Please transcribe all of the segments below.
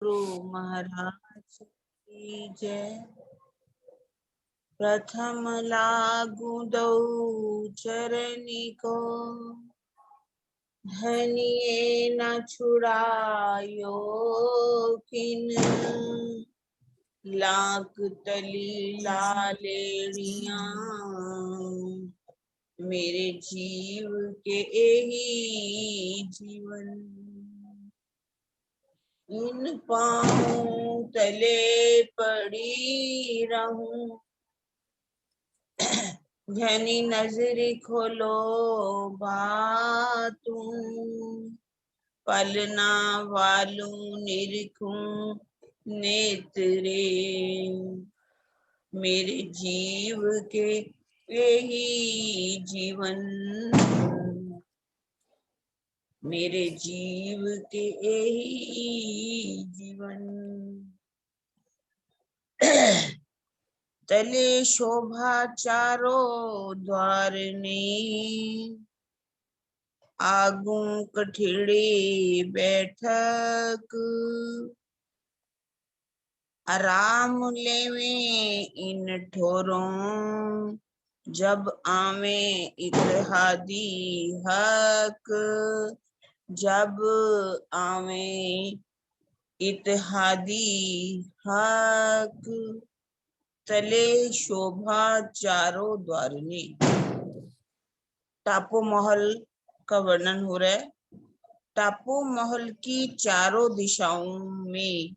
गुरु महाराज की जय। प्रथम लागू दो चरनी को, धनिये न छुड़ायो किन। लाख तली लालेड़िया, मेरे जीव के यही जीवन। इन पाँव तले पड़ी रहूं, घनी नजरी खोलो बातूं। पलना वालू निरखूं नेत्रे, मेरे जीव के यही जीवन। मेरे जीव के यही जीवन। तले शोभा चारों द्वार ने, आगू कठिड़ी बैठक। आराम लेवे इन ठोरों, जब आवे इत्तेहादी हक। जब आवे इत्तेहादी हक। तले शोभा चारों द्वार ने। टापू महल का वर्णन हो रहा है। टापू महल की चारों दिशाओं में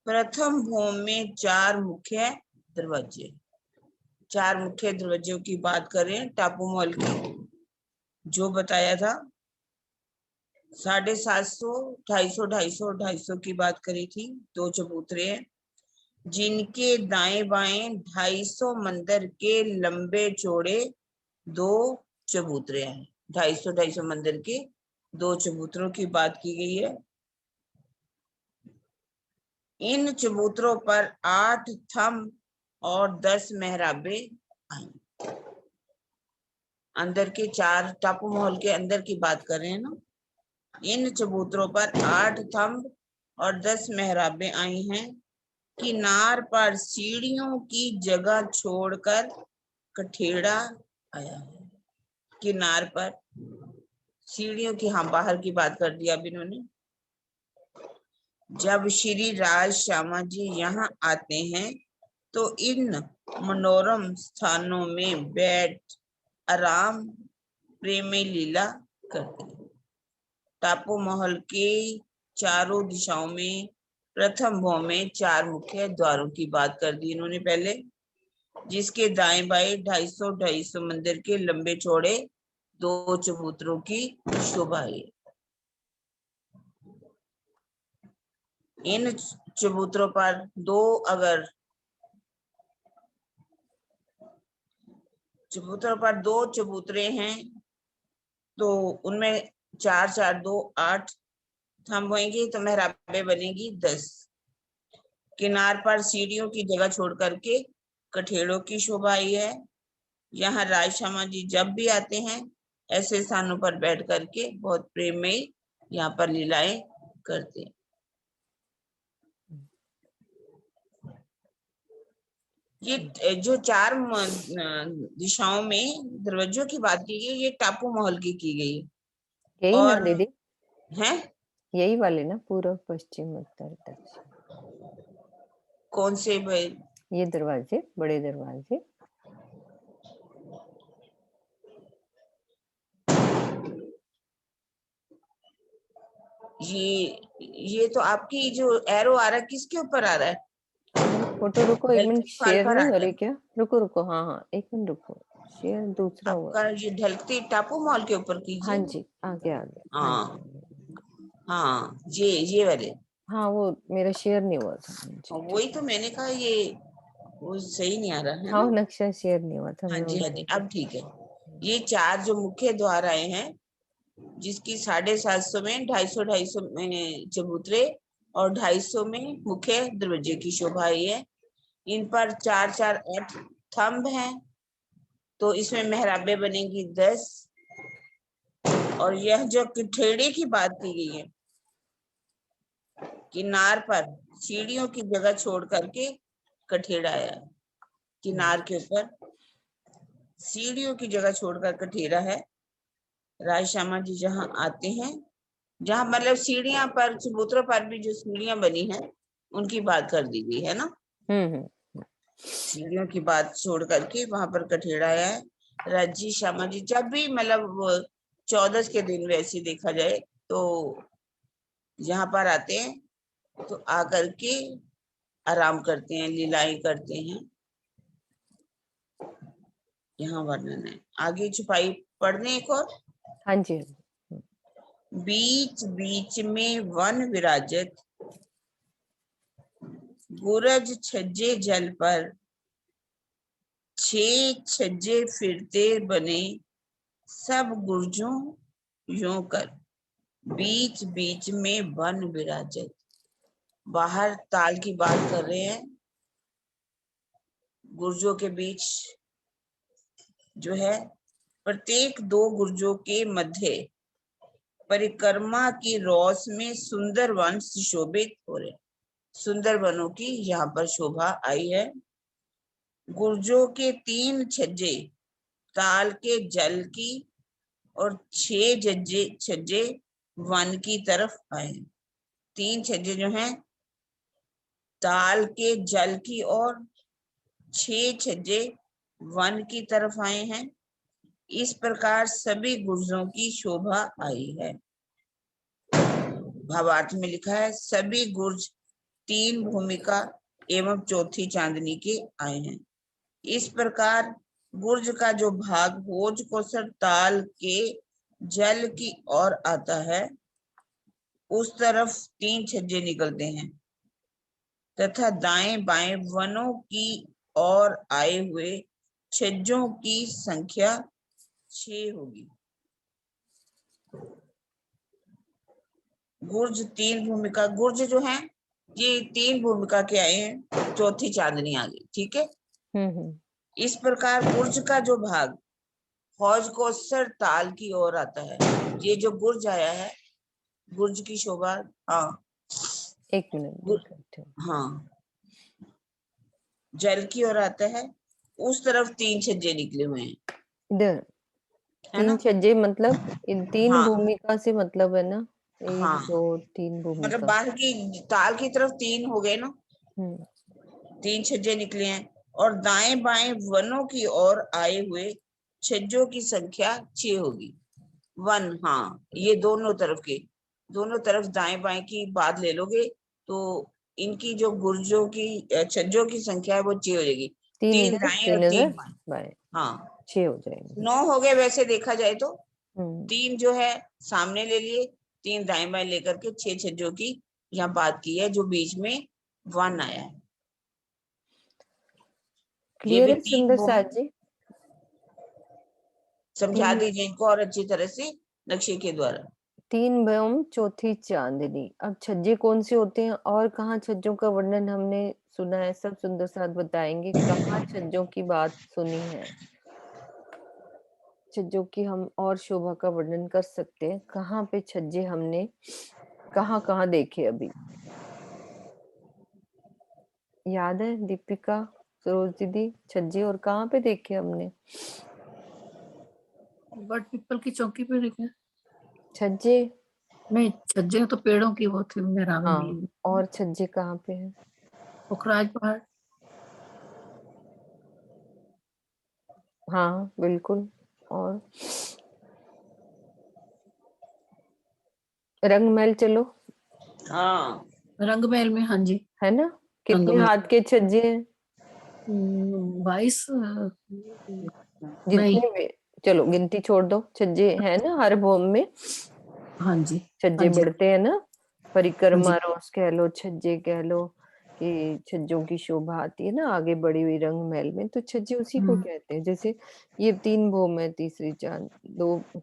प्रथम भोम में चार मुख्य दरवाजे। चार मुख्य दरवाजों की बात करें टापू महल की, जो बताया था 750, 250 की बात करी थी। दो चबूतरे हैं जिनके दाएं बाएं 250 मंदिर के लंबे चौड़े दो चबूतरे हैं। 250 मंदिर के दो चबूतरों की बात की गई है। इन चबूतरों पर 8 थंब और 10 मेहराबे आई। अंदर के चार, टापू महल के अंदर की बात कर रहे हैं ना। इन चबूतरों पर 8 थंब और 10 मेहराबे आई हैं। किनार पर सीढ़ियों की जगह छोड़कर कठेड़ा आया है। किनार पर सीढ़ियों की, हाँ बाहर की बात कर दी अब इन्होंने। जब श्री राज श्यामा जी यहाँ आते हैं तो इन मनोरम स्थानों में बैठ आराम प्रेम लीला करते हैं। टापू महल के चारों दिशाओं में प्रथम भोम में 4 मुख्य द्वारों की बात कर दी इन्होंने पहले, जिसके दाएं बाएं 250 मंदिर के लंबे चौड़े दो चबूतरों की शोभा है। इन चबूतरों पर दो चबूतरे हैं तो उनमें 4 4 2 8 थंब होंगे तो मेहराबे बनेगी 10। किनार पर सीढ़ियों की जगह छोड़ करके कठेड़ों की शोभा आई है। यहाँ राज श्यामा जी जब भी आते हैं ऐसे स्थानों पर बैठ करके बहुत प्रेम में यहाँ पर लीलाएं करते हैं। ये जो 4 दिशाओं में दरवाजों की बात की गई, ये टापू महल की गई। यही ना और दीदी, हैं यही वाले ना, पूर्व पश्चिम उत्तर दक्षिण। कौन से भाई? ये दरवाजे, बड़े दरवाजे। ये तो आपकी जो एरो आ रहा है किसके ऊपर आ रहा है? फोटो रुको, एक मिनट, ढलती शेयर पर आ नहीं हो रहा रही है क्या? रुको रुको, हाँ हाँ एक मिनट रुको, शेयर दूसरा हुआ। आपका। ये ढलती टापू मॉल के ऊपर हाँ कीजिए। जी, आगे आगे, हाँ हाँ जी। हाँ, ये वाले। हाँ वो मेरा शेयर नहीं हुआ था जी, वही तो मैंने कहा ये वो सही नहीं आ रहा है हाँ ना। वो नक्शा शेयर नहीं हुआ था, हाँ मैं जी वही हाँ जी, देख। अब ठीक है। ये 4 जो मुख्य द्वार आए हैं, जिसकी 750 में 250 में चबूतरे और 250 में मुख्य दरवाजे की शोभा है। इन पर 4 4 8 थंब हैं तो इसमें मेहराबे बनेगी 10। और यह जो कठेड़े की बात की गई है, किनार पर सीढ़ियों की जगह छोड़ करके कठेड़ा आया है। किनार के ऊपर सीढ़ियों की जगह छोड़कर कठेरा है। राय श्यामा जी जहाँ आते हैं, जहाँ मतलब सीढ़ियां पर, चबूतरों पर भी जो सीढ़ियां बनी हैं उनकी बात कर दी गई है ना। सीढ़ियों की बात छोड़ करके वहां पर कठेड़ा आया है। राजी श्यामा जी जब भी मतलब 14 के दिन वैसे देखा जाए तो यहाँ पर आते हैं तो आकर के आराम करते हैं, लीलाएं करते हैं। यहाँ वर्णन है। आगे छुपाई पढ़ने एक और। हाँ जी। बीच बीच में वन विराजत, गुरज छज्जे जल पर, छे छज्जे फिरते बने, सब गुर्जों यों कर। बीच बीच में वन विराजत, बाहर ताल की बात कर रहे हैं। गुर्जों के बीच जो है, प्रत्येक दो गुर्जों के मध्य परिक्रमा की रौस में सुंदर वन सुशोभित हो रहे। सुंदर वनों की यहाँ पर शोभा आई है। गुर्जों के 3 छज्जे ताल के जल की और 6 छज्जे वन की तरफ आए। 3 छज्जे जो हैं ताल के जल की और 6 छज्जे वन की तरफ आए हैं। इस प्रकार सभी गुर्जों की शोभा आई है। भावार्थ में लिखा है, सभी गुर्ज 3 भूमिका एवं चौथी चांदनी के आए हैं। इस प्रकार गुर्ज का जो भाग भोज कोसर ताल के जल की ओर आता है, उस तरफ 3 छज्जे निकलते हैं तथा दाएं बाएं वनों की ओर आए हुए छज्जों की संख्या 6 होगी। गुर्ज 3 भूमिका, गुर्ज जो है ये 3 भूमिका के आए हैं, चौथी चांदनी आ गई। ठीक है। इस प्रकार गुर्ज का जो भाग हौज कोसर ताल की ओर आता है, ये जो गुर्ज आया है, गुर्ज की शोभा। हाँ, एक मिनट। हाँ, जल की ओर आता है, उस तरफ 3 छज्जे निकले हुए हैं। इधर है 3 ना। छज्जे मतलब इन 3 हाँ भूमिका से मतलब है ना, 1 हाँ, 2 3 मतलब भूमिका। बाहर की ताल की तरफ 3 हो गए ना, 3 छज्जे निकले हैं। और दाएं बाएं वनों की ओर आए हुए छज्जों की संख्या 6 होगी। वन, हाँ, ये दोनों तरफ दाएं बाएं की बात ले लोगे तो इनकी जो गुर्जों की छज्जों की संख्या है वो 6 हो जाएगी। 3 3 इधर दाएं 3 और 3 उधर बाएं। बाएं, हाँ, 6 हो जाएंगे। 9 हो गए वैसे देखा जाए तो। हम्म 3 जो है सामने ले लिए, 3 दाएं बाएं लेकर के 6 छज्जों की यहाँ बात की है, जो बीच में वन आया है। ये क्लियर भी है 3 सुंदर भूमि। साथ जी? समझा 3 दीजिए इनको और अच्छी तरह से नक्शे के द्वारा। 3 भौम चौथी चांदनी। अब छज्जे कौन से होते हैं और कहाँ छज्जों का वर्णन हमने सुना है, सब सुंदर साथ बताएंगे। कहाँ छज्जों की बात सुनी है, छज्जों की हम और शोभा का वर्णन कर सकते हैं। कहाँ पे छज्जे हमने कहाँ कहाँ देखे अभी याद है दीपिका, सरोज दीदी? छज्जे और कहाँ पे देखे हमने बट पीपल की चौकी पे देखे छज्जे? नहीं, छज्जे तो पेड़ों की वो थी मेरा। हाँ, और छज्जे कहाँ पे है? पुखराज पहाड़। हाँ बिल्कुल। और रंग महल चलो, हाँ, रंग महल में, हाँ जी। है ना? रंग कितने महल हाथ के छज्जे हैं? 22 नहीं, जितने भी, चलो गिनती छोड़ दो, छज्जे है ना हर भौम में। हाँ जी, छज्जे हाँ जी, बढ़ते हैं ना, हाँ परिक्रमा जी, रोज कह लो, छज्जे कह लो, कि छज्जों की शोभा आती है ना आगे बढ़ी हुई रंग महल में, तो छज्जे उसी को कहते हैं। जैसे ये 3 भौम है, तीसरी चांद,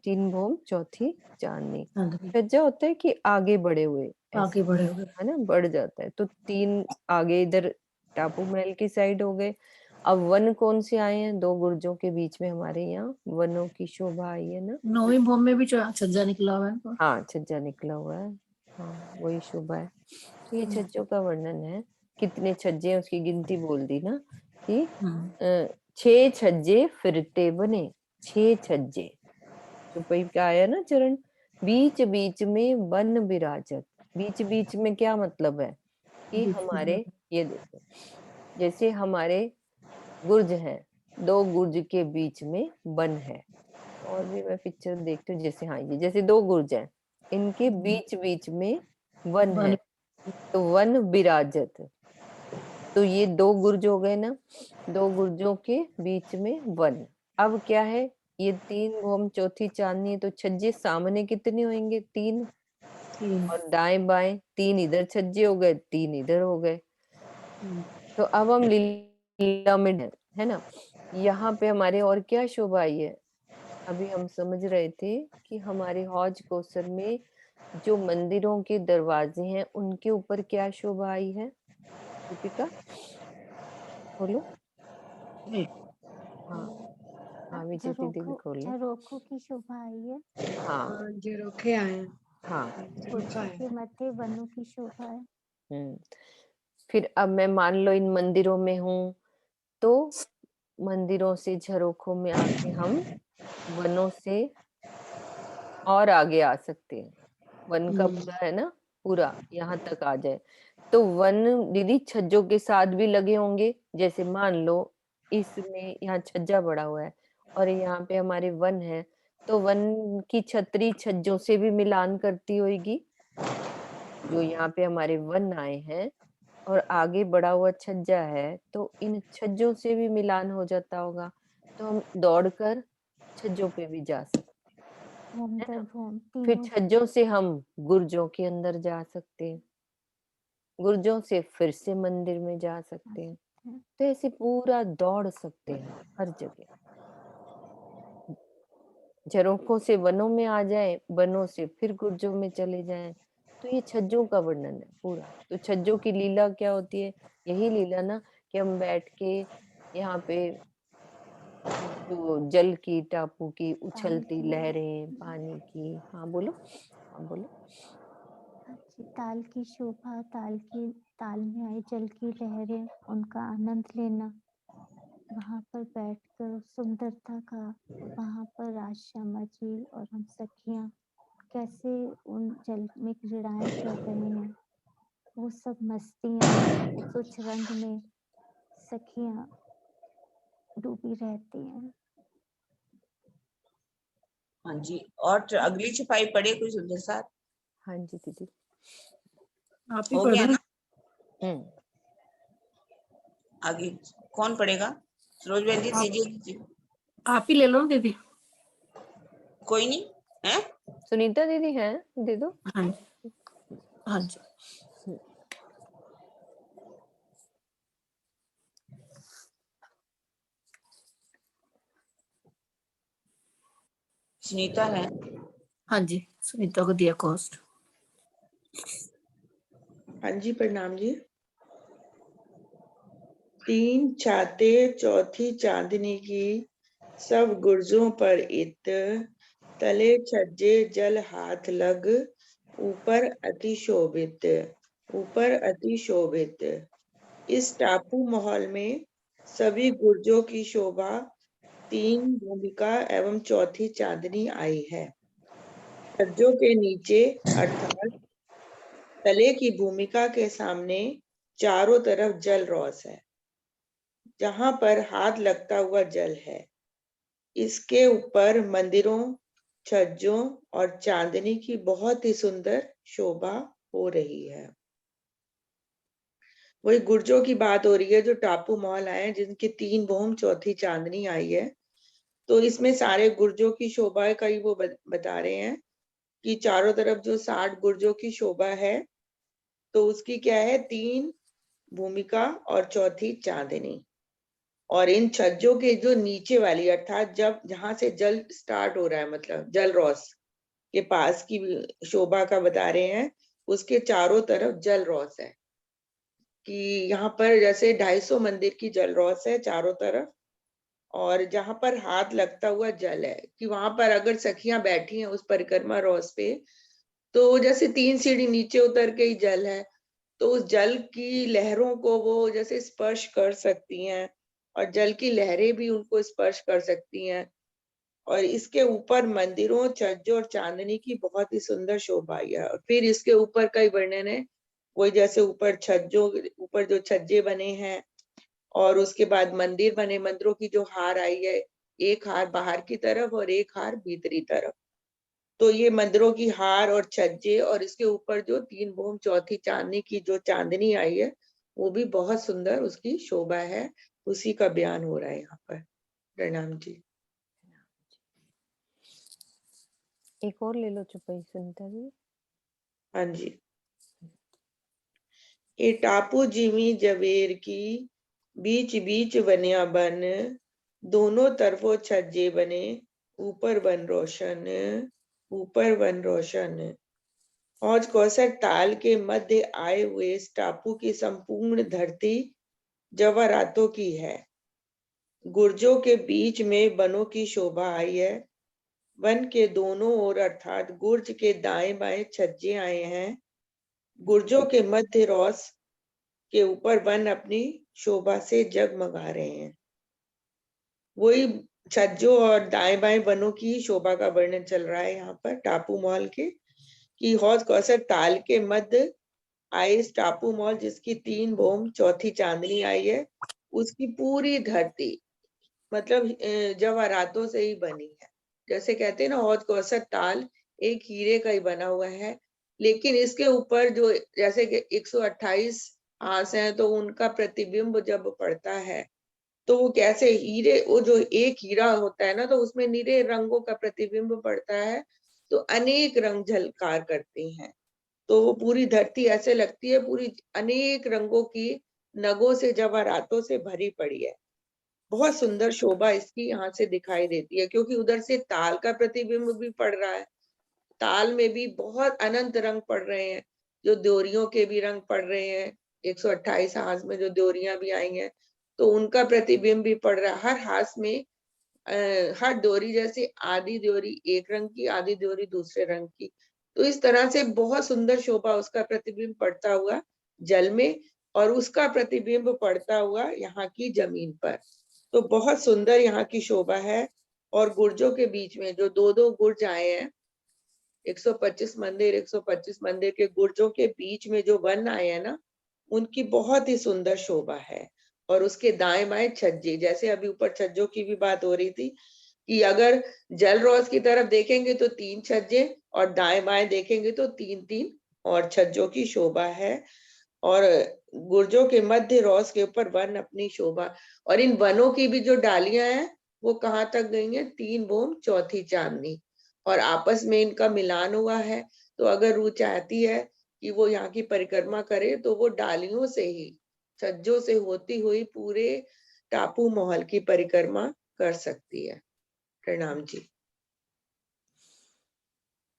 3 भौम चौथी चांदनी। हाँ जी, छज्जा होता है कि आगे बढ़े हुए, ऐसे आगे बढ़े हुए। है ना, बढ़ जाता है। तो 3 आगे इधर टापू महल की साइड हो गए। अब वन कौन से आए हैं? 2 गुर्जों के बीच में हमारे यहाँ वनों की शोभा आई है ना। 9वीं भूमि में भी छज्जा निकला हुआ है इनको। हाँ, छज्जा निकला हुआ है। हाँ, वही शोभा है। तो ये छज्जों का वर्णन है। कितने छज्जे हैं उसकी गिनती बोल दी ना कि हम्म, 6 छज्जे फिरते बने, 6 छज्जे। चौपाई का आया ना चरण, बीच बीच में वन विराजत। बीच बीच में क्या मतलब है कि बीच में हमारे, ये देखो जैसे हमारे गुर्ज है, 2 गुर्ज के बीच में वन है। और भी मैं पिक्चर देखती हूँ, जैसे हाँ ये जैसे 2 गुर्ज हैं, इनके बीच बीच में वन है, वन। तो वन विराजत। तो ये 2 गुर्ज हो गए ना, 2 गुर्जों के बीच में वन। अब क्या है, ये 3 भौम चौथी चांदनी है, तो छज्जे सामने कितने होंगे, 3, तीन। और दाएं बाएं 3 इधर छज्जे हो गए, 3 इधर हो गए। तो अब हम लीला में है ना, यहाँ पे हमारे और क्या शोभा आई है। अभी हम समझ रहे थे कि हमारे हौज कोसर में जो मंदिरों के दरवाजे हैं उनके ऊपर क्या शोभा आई है, दीपिका बोलो। हाँ हाँ विजय दीदी भी खोलो। झरोखों की शोभा आई है। हाँ झरोखे आए हैं। हाँ झरोखा कुर्सी है। के मध्य वनों की शोभा है। फिर अब मैं मान लो इन मंदिरों में हूँ, तो मंदिरों से झरोखों में आके हम वनों से और आगे आ सकते हैं। वन का पूरा है ना, पूरा यहाँ तक आ जाए तो वन दीदी छज्जों के साथ भी लगे होंगे। जैसे मान लो इसमें यहाँ छज्जा बड़ा हुआ है और यहाँ पे हमारे वन है, तो वन की छतरी छज्जों से भी मिलान करती होगी। जो यहाँ पे हमारे वन आए हैं और आगे बढ़ा हुआ छज्जा है, तो इन छज्जों से भी मिलान हो जाता होगा, तो हम दौड़कर छज्जों पे भी जा सकते भूम हैं दर ना। भूम फिर तीनों छज्जों से हम गुर्जों के अंदर जा सकते हैं, गुर्जों से फिर से मंदिर में जा सकते हैं। हैं। तो ऐसे पूरा दौड़ सकते हैं हर जगह। झरोखों से वनों में आ जाए, वनों से फिर गुर्जों में चले जाएं। तो ये छज्जों का वर्णन है पूरा। तो छज्जों की लीला क्या होती है, यही लीला ना कि हम बैठ के यहाँ पे जो जल की, टापू की उछलती लहरें, पानी की, हाँ बोलो, हाँ बोलो। ताल की शोभा, ताल में आई जल की लहरें, उनका आनंद लेना, वहां पर बैठकर सुंदरता का, वहां पर राजश्यामा जी और हम सखियां कैसे उन जल में क्रीड़ाएं कर रहे हैं, वो सब मस्तियां, उस उच्च रंग में सखियां डूबी रहती हैं। हाँ जी, और अगली छपाई पढ़े कोई सुंदर साथ। हाँ जी दीदी। आप ही हो पढ़ गया रहे ना, हैं। आगे कौन पढ़ेगा, सरोज बहन जी आप- दीजिए। आप ही ले लो ना दीदी। कोई नहीं है। सुनीता दीदी हैं, दे दो। हाँ जी, हाँ जी। सुनीता है। हाँ जी, सुनीता को दिया कॉस्ट। हाँ जी, प्रणाम जी। 3 छाते चौथी चांदनी की, सब गुर्जों पर इत, तले छज्जे जल हाथ लग, ऊपर अति शोभित, ऊपर अति शोभित। इस टापू महल में सभी गुर्जों की शोभा 3 भूमिका एवं चौथी चांदनी आई है। छज्जों के नीचे अर्थात तले की भूमिका के सामने चारों तरफ जल रौस है, जहां पर हाथ लगता हुआ जल है। इसके ऊपर मंदिरों, छज्जों और चांदनी की बहुत ही सुंदर शोभा हो रही है। वही गुर्जों की बात हो रही है जो टापू महल आए, जिनकी 3 भौम चौथी चांदनी आई है। तो इसमें सारे गुर्जों की शोभा का ही वो बता रहे हैं कि चारों तरफ जो 60 गुर्जों की शोभा है, तो उसकी क्या है, 3 भूमिका और चौथी चांदनी। और इन छज्जों के जो नीचे वाली, अर्थात जब जहां से जल स्टार्ट हो रहा है, मतलब जल रौस के पास की शोभा का बता रहे हैं, उसके चारों तरफ जल रौस है। कि यहाँ पर जैसे 250 मंदिर की जल रौस है चारों तरफ, और जहां पर हाथ लगता हुआ जल है, कि वहां पर अगर सखियां बैठी हैं उस परिक्रमा रौस पे, तो जैसे 3 सीढ़ी नीचे उतर के ही जल है, तो उस जल की लहरों को वो जैसे स्पर्श कर सकती हैं और जल की लहरें भी उनको स्पर्श कर सकती हैं। और इसके ऊपर मंदिरों, छज्जों और चांदनी की बहुत ही सुंदर शोभा है। और फिर इसके ऊपर कई वर्णन है, वही जैसे ऊपर छज्जों ऊपर जो छज्जे बने हैं और उसके बाद मंदिर बने, मंदिरों की जो हार आई है, एक हार बाहर की तरफ और एक हार भीतरी तरफ। तो ये मंदिरों की हार और छज्जे और इसके ऊपर जो 3 भूम चौथी चांदनी की जो चांदनी आई है, वो भी बहुत सुंदर उसकी शोभा है। उसी का बयान हो रहा है यहाँ पर। प्रणाम जी। एक और ले लो चुपई सुनीता जी। हाँ जी। ये टापू जिमी जवेर की बीच बीच बनिया बन, दोनों तरफों छज्जे बने, ऊपर बन रोशन, ऊपर बन रोशन। हौज कौसर ताल के मध्य आए हुए इस टापू की संपूर्ण धरती जवारातों की है। गुर्जों के बीच में वनों की शोभा आई है। वन के दोनों ओर अर्थात गुर्ज के दाएं बाएं छज्जे आए हैं। गुर्जों के मध्य रोस के ऊपर वन अपनी शोभा से जगमगा रहे हैं। वही छज्जों और दाएं बाएं वनों की शोभा का वर्णन चल रहा है यहाँ पर टापू मॉल के, कि हौज कौसर ताल के मध्य आए इस टापू मॉल जिसकी 3 भूम चौथी चांदनी आई है, उसकी पूरी धरती मतलब जवाहरातों से ही बनी है। जैसे कहते हैं ना, हौज कौसर ताल एक हीरे का ही बना हुआ है, लेकिन इसके ऊपर जो जैसे कि 128 हांस हैं, तो उनका प्रतिबिंब जब पड़ता है तो वो कैसे हीरे, वो जो एक हीरा होता है ना, तो उसमें नीले रंगों का प्रतिबिंब पड़ता है, तो अनेक रंग झलकार करते हैं। तो वो पूरी धरती ऐसे लगती है पूरी अनेक रंगों की नगों से जवाहरातों से भरी पड़ी है। बहुत सुंदर शोभा इसकी यहाँ से दिखाई देती है, क्योंकि उधर से ताल का प्रतिबिंब भी पड़ रहा है। ताल में भी बहुत अनंत रंग पड़ रहे हैं, जो द्योरियों के भी रंग पड़ रहे हैं। 128 हाथ में जो द्योरियां भी आई हैं, तो उनका प्रतिबिंब भी पड़ रहा है। हर हाथ में हर डोरी, जैसे आधी डोरी एक रंग की, आधी डोरी दूसरे रंग की, तो इस तरह से बहुत सुंदर शोभा उसका प्रतिबिंब पड़ता हुआ जल में और उसका प्रतिबिंब पड़ता हुआ यहाँ की जमीन पर। तो बहुत सुंदर यहाँ की शोभा है। और गुर्जों के बीच में जो 2-2 गुर्ज आए हैं, 125 मंदिर के गुर्जों के बीच में जो वन आए हैं ना, उनकी बहुत ही सुंदर शोभा है। और उसके दाएं बाएं छज्जे, जैसे अभी ऊपर छज्जों की भी बात हो रही थी, कि अगर जल रोज की तरफ देखेंगे तो 3 छज्जे और दाएं बाएं देखेंगे तो 3-3 और छज्जों की शोभा है। और गुर्जों के मध्य रोज के ऊपर वन अपनी शोभा, और इन वनों की भी जो डालियां हैं वो कहाँ तक गई हैं, 3 भूम चौथी चांदनी, और आपस में इनका मिलान हुआ है। तो अगर रूह चाहती है कि वो यहाँ की परिक्रमा करे, तो वो डालियों से ही, छज्जों से होती हुई पूरे टापू महल की परिक्रमा कर सकती है। प्रणाम जी।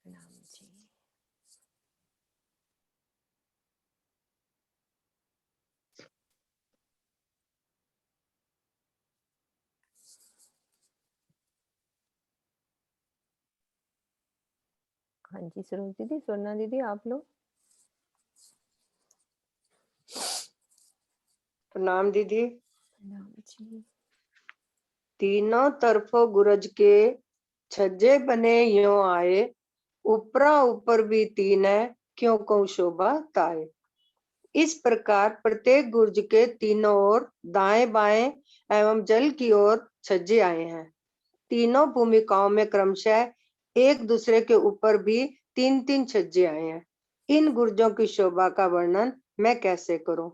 प्रणाम जी। हाँ जी सरोज दीदी, स्वर्णा दीदी, आप लोग। प्रणाम दीदी। प्रणाम जी। तीनों तरफों गुरज के छज्जे बने यों आए, ऊपरा ऊपर भी 3 है, क्यों कहूं शोभा ताए। इस प्रकार प्रत्येक गुर्ज के तीनों ओर दाएं बाएं एवं जल की ओर छज्जे आए हैं। तीनों भूमिकाओं में क्रमशः एक दूसरे के ऊपर भी 3-3 छज्जे आए हैं। इन गुर्जों की शोभा का वर्णन मैं कैसे करूं।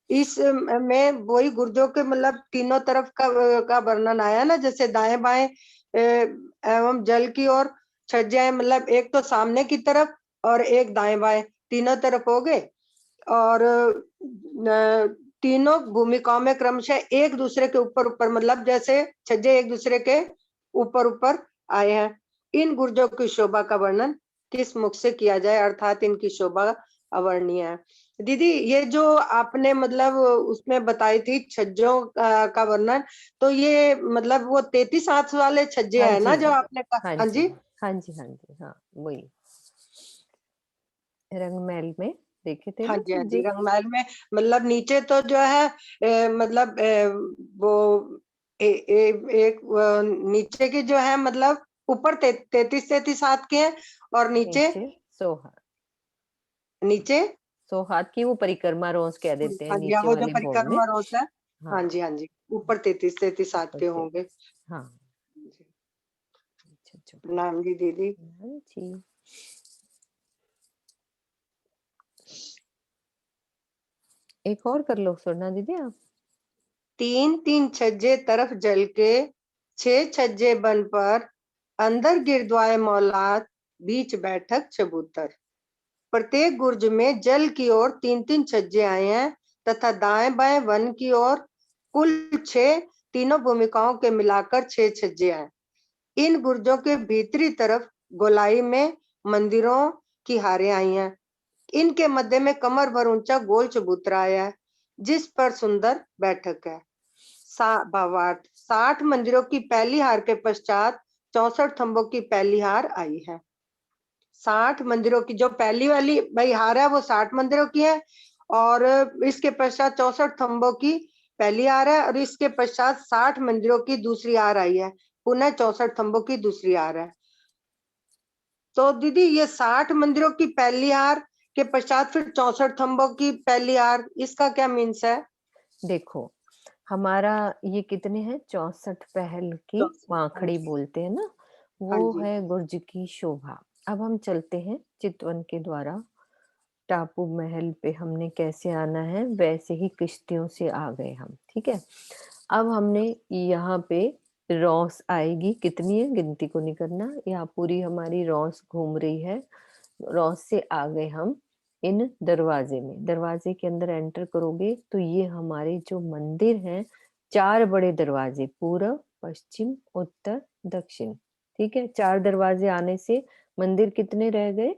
इस में वही गुर्जों के मतलब तीनों तरफ का वर्णन आया ना, जैसे दाएं बाएं एवं जल की ओर छज्जे, मतलब एक तो सामने की तरफ और एक दाएं बाएं, तीनों तरफ हो गए। और तीनों भूमिकाओं में क्रमशः एक दूसरे के ऊपर ऊपर, मतलब जैसे छज्जे एक दूसरे के ऊपर ऊपर आए हैं। इन गुर्जों की शोभा का वर्णन किस मुख से किया जाए, अर्थात इनकी शोभा अवर्णीय है। दीदी ये जो आपने मतलब उसमें बताई थी छज्जों का वर्णन, तो ये मतलब वो 33 हाथ वाले छज्जे हाँ है ना जी, जो आपने कहा। हाँ हाँ जी, जी, हाँ जी, हाँ जी, हाँ वही रंगमहल में देखे थे हाँ ना जी, हाँ जी, छज्जे? रंगमहल में मतलब नीचे तो जो है मतलब वो एक नीचे की जो है मतलब ऊपर 33 हाथ के हैं और नीचे नीचे 100 हाथ, नीचे 100 हाथ की वो परिक्रमा रोज कह देते हैं हाँ जी, हाँ, नीचे वो जो वाले भोग में। परिक्रमा रोज है। हाँ हाँ जी, हाँ जी, ऊपर 33 हाथ ऊपर के से, होंगे। हाँ प्रणाम जी दीदी। जी। एक और कर लो स्वर्णा दीदी आप। 3 छज्जे तरफ जल के 6 छज्जे बन पर अंदर गिरद्वाए मौलाद बीच बैठक चबूतर। प्रत्येक गुर्ज में जल की ओर 3 छज्जे आए हैं तथा दाएं बाएं वन की ओर कुल 6 तीनों भूमिकाओं के मिलाकर 6 छज्जे हैं। इन गुर्जों के भीतरी तरफ गोलाई में मंदिरों की हारें आई हैं। इनके मध्य में कमर भर ऊंचा गोल चबूतरा आया है जिस पर सुंदर बैठक है। भावार्थ 60 मंदिरों की पहली हार के पश्चात 64 थंबों की पहली हार आई है। 60 मंदिरों की जो पहली वाली भाई हार है वो 60 मंदिरों की है और इसके पश्चात 64 थंबों की पहली हार है और इसके पश्चात 60 मंदिरों की दूसरी हार आई है, पुनः 64 थंबों की दूसरी हार है। तो दीदी ये 60 मंदिरों की पहली हार के पश्चात फिर 64 थंबों की पहली हार, इसका क्या मीन्स है? देखो हमारा ये कितने हैं, 64 पहल की 64, वाखड़ी बोलते हैं ना, हाँ वो जी, है गुर्ज की शोभा। अब हम चलते हैं चितवन के द्वारा, टापू महल पे हमने कैसे आना है वैसे ही किश्तियों से आ गए हम, ठीक है। अब हमने यहाँ पे रॉस आएगी, कितनी है गिनती को नहीं करना, यहाँ पूरी हमारी रॉस घूम रही है। रॉस से आ गए हम इन दरवाजे में, दरवाजे के अंदर एंटर करोगे तो ये हमारे जो मंदिर हैं, 4 बड़े दरवाजे, पूर्व पश्चिम उत्तर दक्षिण, ठीक है। 4 दरवाजे आने से मंदिर कितने रह गए,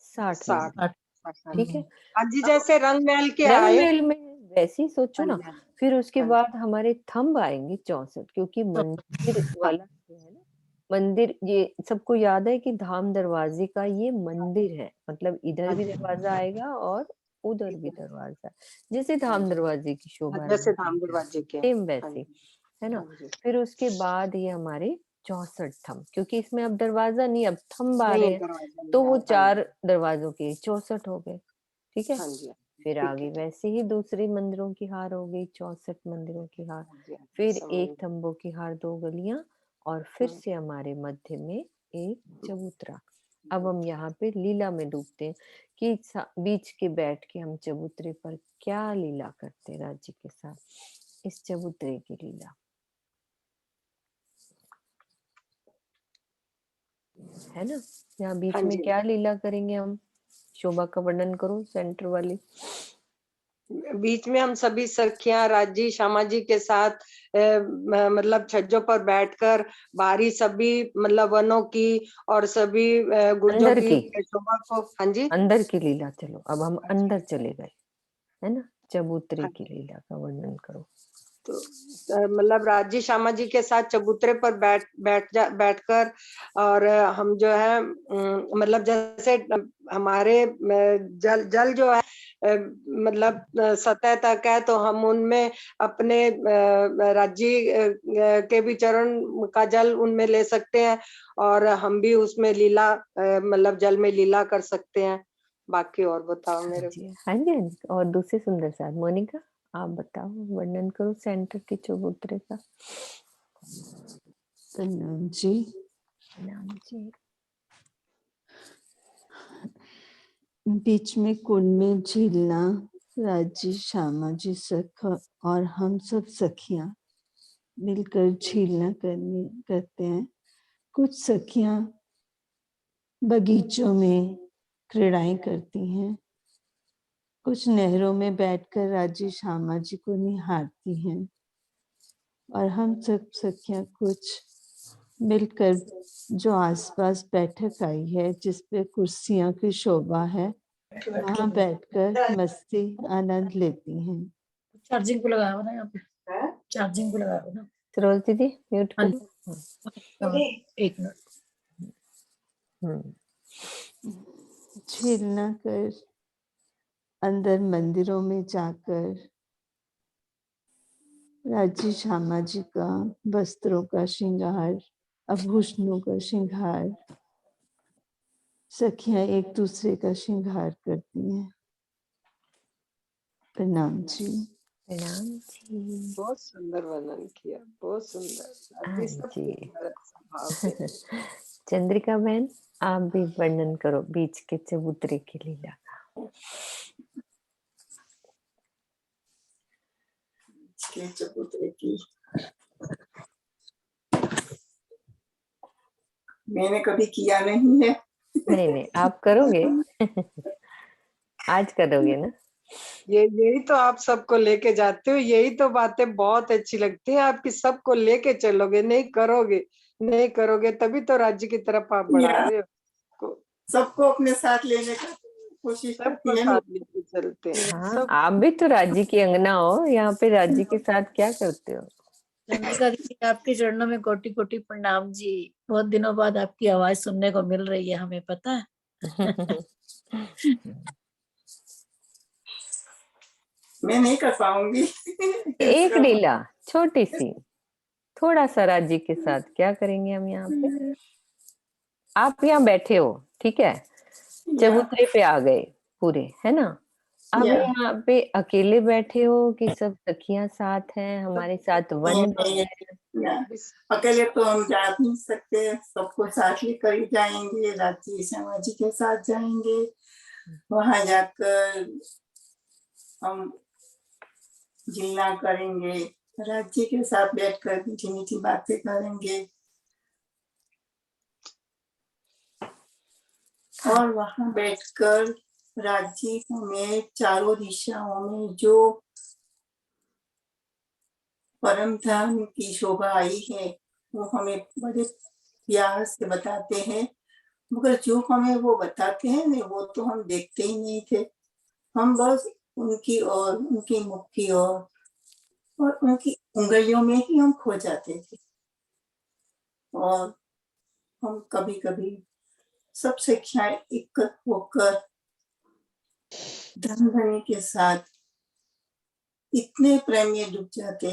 60 60, मंदिर, ठीक है। हाँ जी, जैसे रंग महल के रंग आए। महल में वैसे ही सोचो हाँ ना। जी, हाँ जी, फिर उसके हाँ जी, बाद हमारे थंब आएंगे 64, क्योंकि मंदिर हाँ वाला जो है ना, मंदिर ये सबको याद है कि धाम दरवाजे का ये मंदिर है, मतलब इधर हाँ भी जी, दरवाजा आएगा और उधर भी दरवाजा, जैसे धाम दरवाजे की हाँ, शोभा जैसे रहती धाम है, दरवाजे के। सेम हाँ वैसे, जी, है ना। हाँ जी, फिर उसके बाद ये हमारे 64 थंब, क्योंकि इसमें अब दरवाजा नहीं, अब थंब आ नहीं रहे है हैं, दरवाजा तो नहीं वो है। हाँ जी, 4 दरवाजों के 64 हो गए, ठीक है। हाँ जी, फिर ठीक है, आगे वैसे ही दूसरे मंदिरों की हार हो गई, 64 मंदिरों की हार। हाँ जी, हाँ जी, फिर समझ एक गई। थंबों की हार, 2 गलियां, और फिर से हमारे मध्य में एक चबूतरा। अब हम यहाँ पे लीला में डूबते हैं कि बीच के बैठ के हम चबूतरे पर क्या लीला करते हैं राज्य के साथ, इस चबूतरे की लीला, है ना। यहाँ बीच हाँ में जी, क्या लीला करेंगे हम, शोभा का वर्णन करो, सेंटर वाली। बीच में हम सभी सखियां राजी श्यामा जी के साथ मतलब छज्जों पर बैठकर बारी सभी मतलब वनों की और सभी गुर्जों अंदर की की, शोभा को। हाँ जी, अंदर की लीला, चलो अब हम हाँ जी, अंदर चले गए, है ना। चबूतरे हाँ की जी। लीला का वर्णन करो। तो मतलब राजी श्यामा जी के साथ चबूतरे पर बैठकर और हम जो है मतलब जैसे हमारे जल जो है मतलब सतह तक है तो हम उनमें अपने राज्य के भी चरण का जल उनमें ले सकते हैं और हम भी उसमें लीला मतलब जल में लीला कर सकते हैं। बाकी और बताओ हाँ मेरे। जी, हाँ जी, हाँ जी। और दूसरे सुंदर साथ मोनिका, आप बताओ, वर्णन करो सेंटर के चबूतरे का। प्रणाम जी। नाम जी। बीच में कुंड में झीलना, राजी श्यामा जी सखा और हम सब सखियां मिलकर झीलना करते हैं। कुछ सखियां बगीचों में क्रीड़ाएं करती हैं, कुछ नहरों में बैठकर राजी श्यामा जी को निहारती हैं और हम सब सखियां कुछ मिलकर जो आसपास बैठक आई है जिसपे कुर्सियां की शोभा है, वहां बैठकर मस्ती आनंद लेती हैं। चार्जिंग पे लगाया हुआ ना, यहाँ पे चार्जिंग पे लगाया हुआ ना। सरोज दीदी म्यूट हाँ करो। हाँ, एक मिनट। हम्म, झेलना कर अंदर मंदिरों में जाकर राज्य श्यामा जी का वस्त्रों का श्रृंगार, आभूषणों का श्रृंगार, सखियां एक दूसरे का श्रृंगार करती हैं। प्रणाम जी। प्रणाम जी। बहुत सुंदर वर्णन किया, बहुत सुंदर। हाँ अभी सब जी। स्वभाव है। चंद्रिका बहन, आप भी वर्णन करो बीच के चबूतरे की लीला का। के चबूतरे की मैंने कभी किया नहीं है। नहीं नहीं, आप करोगे। आज करोगे ना? यही तो आप सबको लेके जाते हो, यही तो बातें बहुत अच्छी लगती है आपकी। सबको लेके चलोगे, नहीं करोगे, नहीं करोगे, तभी तो राज्य की तरफ आप बढ़ा रहे हो। सबको अपने साथ लेने का कोशिश सबको करती है। साथ लेके चलते हैं हाँ, सब। आप भी तो राज्य की अंगना हो, यहाँ पे राज्य के साथ क्या करते हो? चंद्रिका दीदी, आपके चरणों में कोटि कोटि प्रणाम जी। बहुत दिनों बाद आपकी आवाज सुनने को मिल रही है, हमें पता है। मैं नहीं कर पाऊंगी। एक लीला छोटी सी, थोड़ा सा राज्य के साथ क्या करेंगे हम यहाँ पे। आप यहाँ बैठे हो, ठीक है, चबूतरे पे आ गए पूरे, है ना? अब या यहाँ पे अकेले बैठे हो कि सब सखियां साथ हैं, हमारे साथ वन में है? या अकेले तो हम जा नहीं सकते, सबको साथ लेकर ही जाएंगे। राज्य श्यामा जी के साथ जाएंगे, वहां जाकर हम जिला करेंगे, राज्य के साथ बैठकर मीठी मीठी बातें करेंगे। और वहां बैठकर राज्य में चारों दिशाओं में जो परम धाम की शोभा आई है वो हमें बड़े प्यार से बताते हैं, मगर जो हमें वो बताते हैं ना, वो तो हम देखते ही नहीं थे। हम बस उनकी ओर, उनकी मुख की ओर और उनकी उंगलियों में ही हम खो जाते थे। और हम कभी कभी सब शिक्षाएं एकत्र होकर धन धनी के साथ इतने प्रेम में डूब जाते,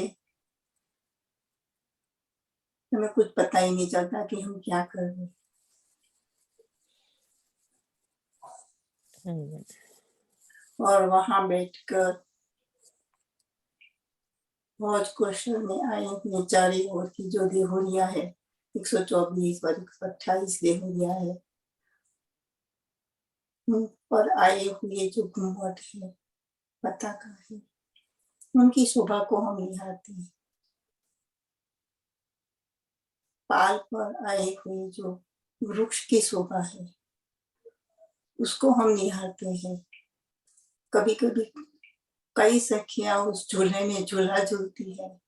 हमें कुछ पता ही नहीं चलता कि हम क्या कर रहे। और वहां बैठकर भोज कौशल में आए अपने चारी ओर की जो देहुरिया है, 124 और 128 देहुरिया है, उन पर आए हुए जो घूंघट है, पताका है, उनकी शोभा को हम निहारते हैं। पाल पर आए हुए जो वृक्ष की शोभा है, उसको हम निहारते हैं। कभी कभी कई सखियां उस झूले में झूला झूलती है।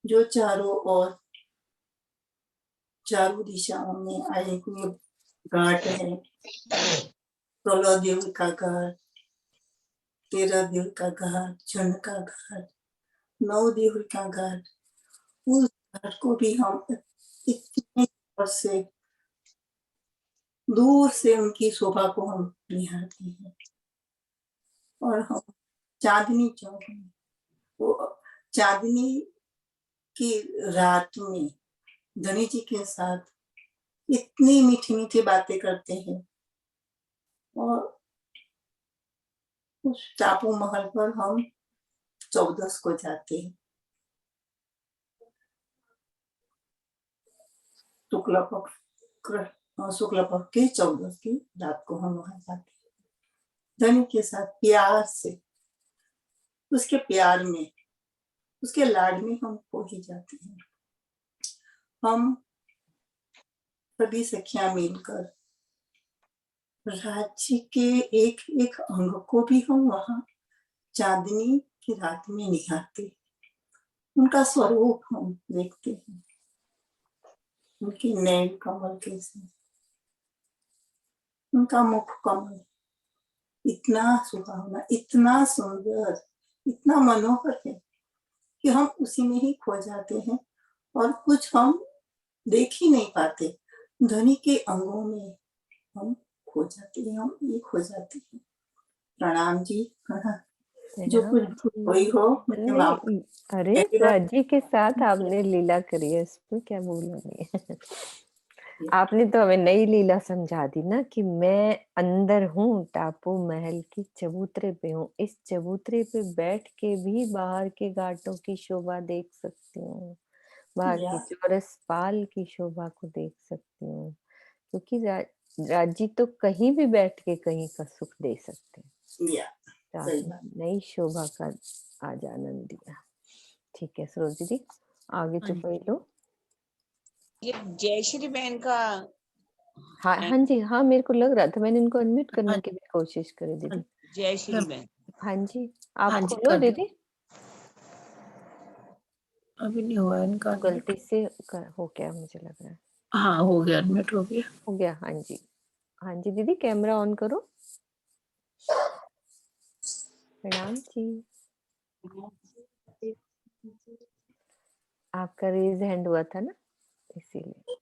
जो चारों ओर, चारों दिशाओं में आए हुए घाट है, 16 देव का घाट, 13 देव का घाट, चंड का घाट, 9 देव का घाट, उस घाट को भी हम इतने से दूर से उनकी शोभा को हम निहारते हैं। और हम चांदनी चौक में, वो चांदनी की रात में धनी जी के साथ इतनी मीठी मीठी बातें करते हैं। और उस टापू महल पर हम 14 को जाते हैं, शुक्ल पक्ष की 14 की रात को हम वहां जाते हैं धनी के साथ प्यार से। उसके प्यार में, उसके लाड में हम खो ही जाते हैं। हम सभी सखियां मिलकर राज्य के एक एक अंग को भी हम वहां चांदनी की रात में निहारते, उनका स्वरूप हम देखते हैं। उनकी नैन कमल कैसे, उनका मुख कमल इतना सुहावना, इतना सुंदर, इतना मनोहर है कि हम उसी में ही खो जाते हैं और कुछ हम देख ही नहीं पाते। धनी के अंगों में हम खो जाती है, ये खो जाती है। प्रणाम जी। जो प्रणाम कुछ जी। कोई हो मुझे माफ नहीं, अरे पहली बार राजी के साथ आपने लीला करी है, इसमें क्या बोलूंगी। आपने तो हमें नई लीला समझा दी ना कि मैं अंदर हूँ, टापू महल की चबूतरे पे हूँ, इस चबूतरे पे बैठ के भी बाहर के घाटों की शोभा देख सकती हूँ, बाहर की चौरस पाल की शोभा को देख सकती हूँ, क्योंकि राजी तो कहीं भी बैठ के कहीं का सुख दे सकते हैं। तो आपने नई शोभा का आज आनंद दिया। ठीक है सरोज दीदी, आगे हाँ चुप लो। ये जयश्री बहन का हाँ हाँ जी, हाँ मेरे को लग रहा था, मैंने इनको अनम्यूट करने हाँ की भी कोशिश करी दीदी। जयश्री बहन। हाँ जी, आप हाँ जी, खोलो कर दो। दीदी। अभी नहीं हुआ इनका। गलती से हो गया मुझे लग रहा है। हाँ हो गया, एडमिट हो गया। हो गया, हाँ जी। हाँ जी दीदी, कैमरा ऑन करो। प्रणाम जी। आपका रेज हैंड हुआ था ना, इसीलिए।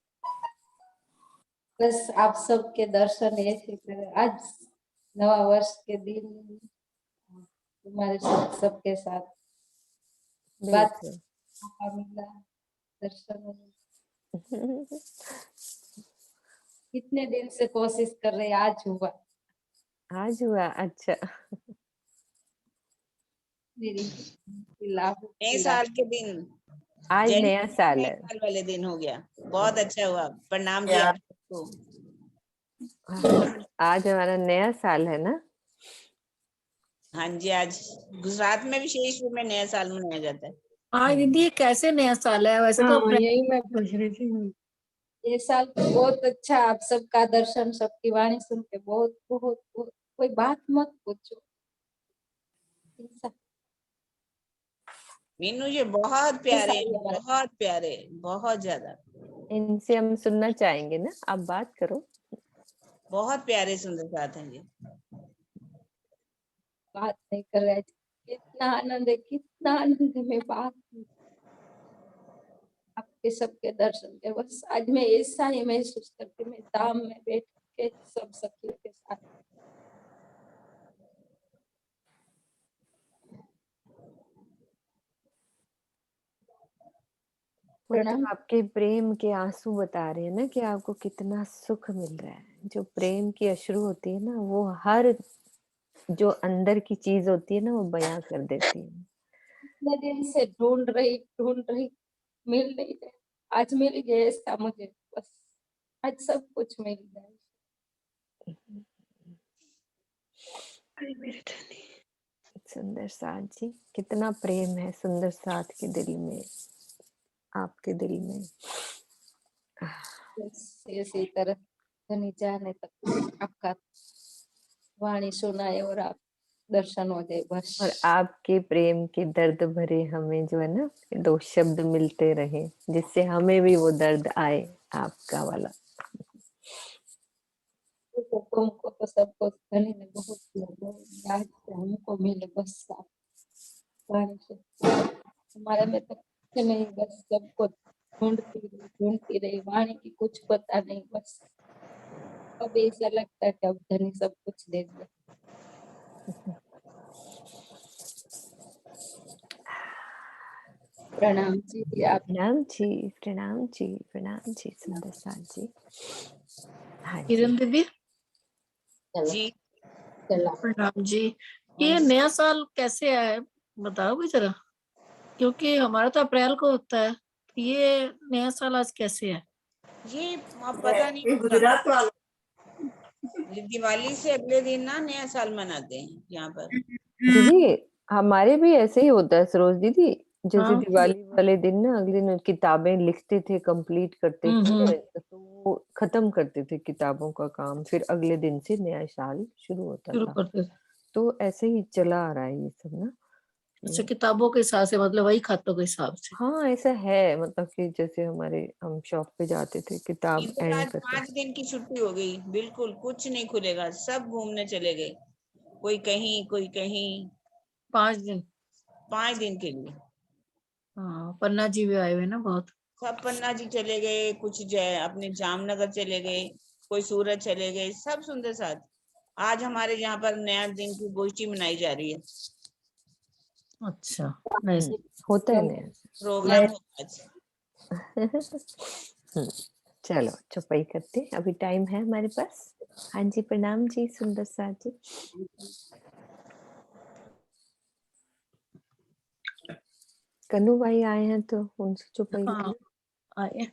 बस आप सबके दर्शन ऐसे करें। आज नवा वर्ष के दिन तुम्हारे सबके साथ बात बिल्कुल। मौका मिला, दर्शन। कितने दिन से कोशिश कर रहे, आज हुआ। आज हुआ, अच्छा। मेरी लाभ नए साल के दिन, आज जैन नया साल नए है। साल वाले दिन हो गया। बहुत अच्छा हुआ। प्रणाम जी आप सबको। आज हमारा नया साल है ना। हाँ जी, आज गुजरात में विशेष रूप में नया साल मनाया जाता है। हाँ दीदी, ये कैसे नया साल है? वैसे तो अप्रैल यही मैं पूछ रही थी। ये साल तो बहुत अच्छा, आप सबका दर्शन, सबकी वाणी सुन के बहुत बहुत बहुत, कोई बात मत पूछो। मीनू जी बहुत प्यारे हैं, बहुत प्यारे, बहुत ज्यादा। इनसे हम सुनना चाहेंगे ना, आप बात करो। बहुत प्यारे सुंदर साथ हैं जी। बात नहीं कर रहे, कितना आनंद है, कितना आनंद है। मैं बात आपके सबके दर्शन के, बस आज मैं ऐसा ही महसूस करती, मैं धाम में बैठ के सब सखियों के साथ। वो तो प्रणाम। आपके प्रेम के आंसू बता रहे हैं ना कि आपको कितना सुख मिल रहा है। जो प्रेम की अश्रु होती है ना, वो हर जो अंदर की चीज होती है ना, वो बयां कर देती है। इतने दिन से ढूंढ रही, मिल नहीं रहे, आज मिल गया इसका मुझे, बस आज सब कुछ मिल गया। सुंदर साथ जी, कितना प्रेम है सुंदर साथ के दिल में, आपके दिल में। बस इसी तरह धनी जाने तक आपका वाणी सुनाए और आप दर्शन हो जाए, बस। और आपके प्रेम के दर्द भरे हमें जो है ना, दो शब्द मिलते रहे, जिससे हमें भी वो दर्द आए आपका वाला। तुमको तो सबको धनी ने बहुत दिया, आज से हमको मिले बस आप वाणी से। हमारे में तो कुछ नहीं, बस सबको ढूंढती रही, वाणी की कुछ पता नहीं, बस अब ऐसा लगता है कि अब धनी सब कुछ दे दिया। प्रणाम जी। आप प्रणाम जी, प्रणाम जी, प्रणाम जी सुंदर साथ जी। हाँ जी किरण दीदी जी चला। प्रणाम जी। ये नया साल कैसे आया बताओगे जरा, क्योंकि हमारा तो अप्रैल को होता है, ये नया साल आज कैसे है? ये पता नहीं, गुजरात वाला दिवाली से अगले दिन ना नया साल मनाते हैं यहाँ पर। दीदी, हमारे भी ऐसे ही होता है सरोज दीदी। जैसे हाँ। दिवाली वाले दिन ना, अगले दिन किताबें लिखते थे, कंप्लीट करते थे, तो वो खत्म करते थे किताबों का काम, फिर अगले दिन से नया साल शुरू होता शुरू था। करते थे। तो ऐसे ही चला आ रहा है ये सब ना। अच्छा, किताबों के हिसाब से, मतलब वही खातों के हिसाब से। हाँ ऐसा है, मतलब कि जैसे हमारे हम शॉप पे जाते थे, किताब इधर एंड आज करते 5 दिन की छुट्टी हो गई, बिल्कुल कुछ नहीं खुलेगा, सब घूमने चले गए, कोई कहीं कोई कहीं। 5 दिन। 5 दिन के लिए हाँ, पन्ना जी भी आए हुए ना बहुत। सब पन्ना जी चले गए, कुछ अपने जामनगर चले गए, कोई सूरज चले गए, सब सुंदर साथ। आज हमारे यहाँ पर नया दिन की गोष्ठी मनाई जा रही है, अच्छा, ऐसे होता है ना। प्रोग्राम होगा आज। चलो चुपाई करते, अभी टाइम है हमारे पास। हाँ जी, प्रणाम जी सुंदर साथ जी। कन्नू भाई आए हैं तो उनसे चुपाई ले हाँ लो। आए।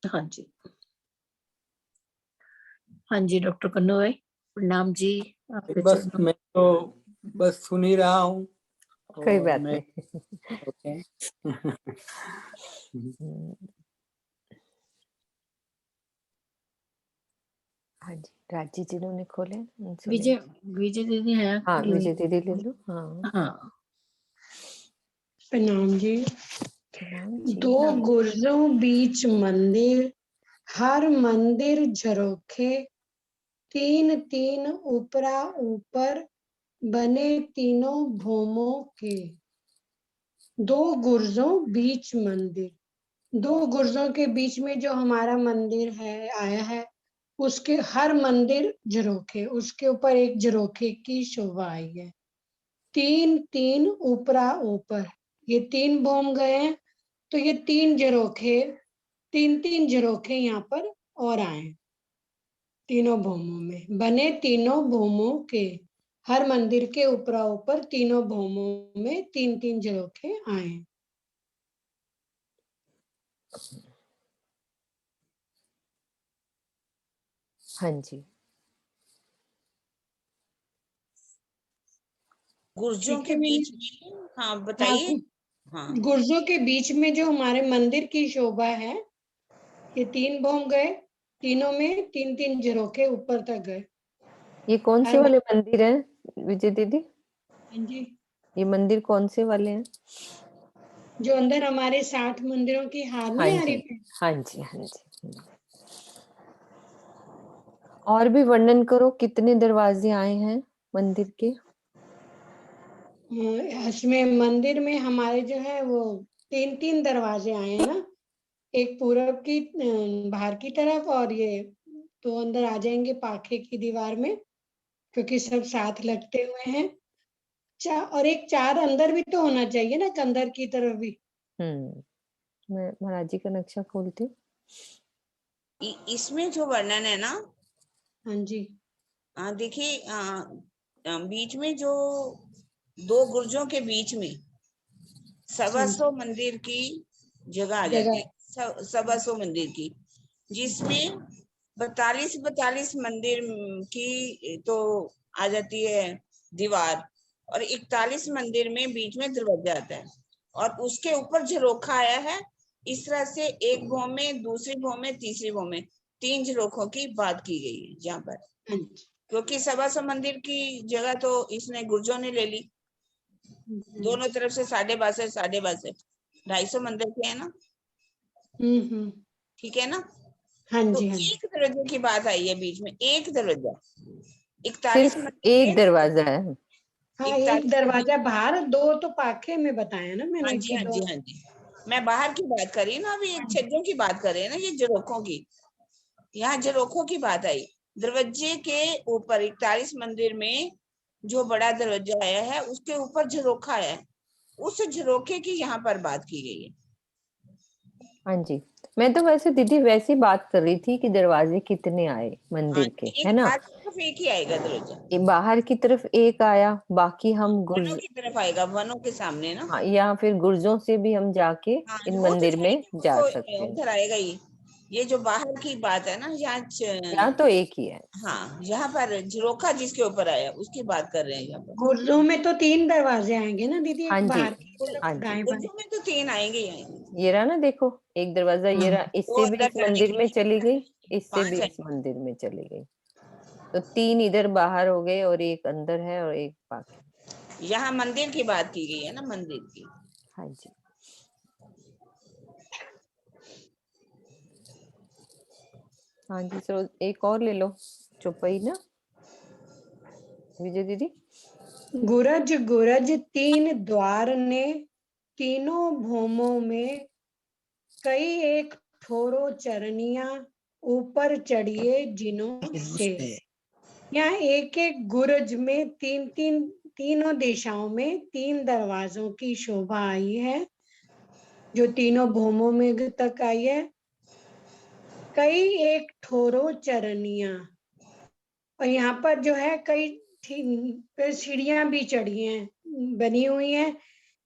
हाँ जी, हाँ जी डॉक्टर कन्नू भाई प्रणाम जी। आपके बस चरणों मैं तो बस सुन ही रहा हूँ। कोई और बात मैं नहीं। ओके। हाँ जी, राजी जिन्होंने खोले उनसे ले विजय लो। विजय दीदी है। हाँ विजय दीदी ले लो। हाँ हाँ प्रणाम जी। प्रणाम जी। दो गुर्जों बीच मंदिर, हर मंदिर झरोखे, तीन तीन ऊपरा ऊपर बने तीनों भूमों के। दो गुर्जों बीच मंदिर, दो गुर्जों के बीच में जो हमारा मंदिर है आया है, उसके हर मंदिर झरोखे, उसके ऊपर एक झरोखे की शोभा आई है। तीन तीन ऊपरा ऊपर, ये तीन भूम गए हैं तो ये तीन झरोखे, तीन तीन झरोखे यहाँ पर और आए, तीनों भूमों में बने तीनों भूमों के। हर मंदिर के ऊपरा ऊपर तीनों भूमों में तीन तीन झरोखे आए। हाँ जी, गुर्जों ठीक के है मैंने, बीच में, हाँ हाँ, बताइए। हाँ गुर्जों के बीच में जो हमारे मंदिर की शोभा है, ये तीन भूम गए, तीनों में तीन तीन झरोखे ऊपर तक गए। ये कौन से हर वाले मंदिर हैं विजय दीदी? हाँ जी, ये मंदिर कौन से वाले हैं? जो अंदर हमारे 60 मंदिरों की हार हाँ नहीं आ रही जी थी। हाँ जी हाँ जी। और भी वर्णन करो, कितने दरवाजे आए हैं मंदिर के? इसमें मंदिर में हमारे जो है वो तीन तीन दरवाजे आए हैं ना, एक पूरब की बाहर की तरफ, और ये तो अंदर आ जाएंगे पाखे की दीवार में, क्योंकि सब साथ लगते हुए हैं। और एक चार अंदर भी तो होना चाहिए ना, अंदर की तरफ भी। मैं महाराज जी का नक्शा खोलती हूँ। इसमें जो वर्णन है ना, हाँ जी, देखिए बीच में जो दो गुर्जों के बीच में सवा सौ मंदिर की जगह आ जाती है, सवा सौ मंदिर की, जिसमें 42 मंदिर की तो आ जाती है दीवार, और 41 मंदिर में बीच में दरवाजा आता है, और उसके ऊपर झरोखा आया है। इस तरह से एक भौम में, दूसरी भौम में, तीसरी भौम में तीन झरोखों की बात की गई है यहाँ पर, क्योंकि सवा सौ मंदिर की जगह तो इसने गुर्जों ने ले ली। दोनों तरफ से 62 250 मंदिर के है ना। ठीक है ना। हाँ तो जी, हाँ जी, एक दरवाजे की बात आई है बीच में, एक दरवाजा, 41 सिर्फ मंदिर एक में दरवाजा है। हाँ, 41 एक दरवाजा बाहर, दो तो पाखे में बताया ना मैंने हाँ जी कि हाँ दो। जी हाँ जी, मैं बाहर की बात करी ना, अभी छज्जों की बात कर रहे हैं ना, ये झरोखों की, यहाँ झरोखों की बात आई। दरवाजे के ऊपर 41 मंदिर में जो बड़ा दरवाजा आया है, उसके ऊपर झरोखा है, उस झरोखे की यहाँ पर बात की गई है। हाँ जी, मैं तो वैसे दीदी वैसी बात कर रही थी कि दरवाजे कितने आए मंदिर के, है ना? सिर्फ एक ही आएगा दरवाजा, ये बाहर की तरफ एक आया, बाकी हम वनों गुर्ज, की तरफ आएगा, वनों के सामने ना। हाँ, या फिर गुर्जों से भी हम जाके हाँ इन वो तो मंदिर में जाएंगे, वो जा तो सकते हैं। उधर आएगा ही। ये जो बाहर की बात है ना, यहाँ तो एक ही है। हाँ, यहाँ पर झरोखा जिसके ऊपर आया उसकी बात कर रहे हैं यहाँ पर। गुर्जों में तो तीन दरवाजे आएंगे ना दीदी, हाँ एक जी बाहर की तरफ, हाँ जी, दाएं बाएं। गुर्जों में तो 3 आएंगे ही आएंगे। ये रहा ना, देखो एक दरवाजा ये रहा, दो इससे भी अंदर इस जाने मंदिर के में लिए, चली गई, इससे 5 भी इस आएंगे। मंदिर में चली गई, तो 3 इधर बाहर हो गए और एक अंदर है और एक बाकी। यहाँ मंदिर की बात की गई है ना, मंदिर की। हाँ जी, हाँ जी। सो एक और ले लो चौपाई ना विजय दीदी। गुरज गुरज तीन द्वार ने, तीनों भूमों में कई एक ठोरो चरनिया ऊपर चढ़िए जिनों से। यहाँ एक एक गुरज में तीनों दिशाओं में 3 दरवाजों की शोभा आई है, जो तीनों भूमों में तक आई है। कई एक ठोरो चरनिया, और यहाँ पर जो है कई सीढ़ियां भी चढ़ी हैं, बनी हुई हैं,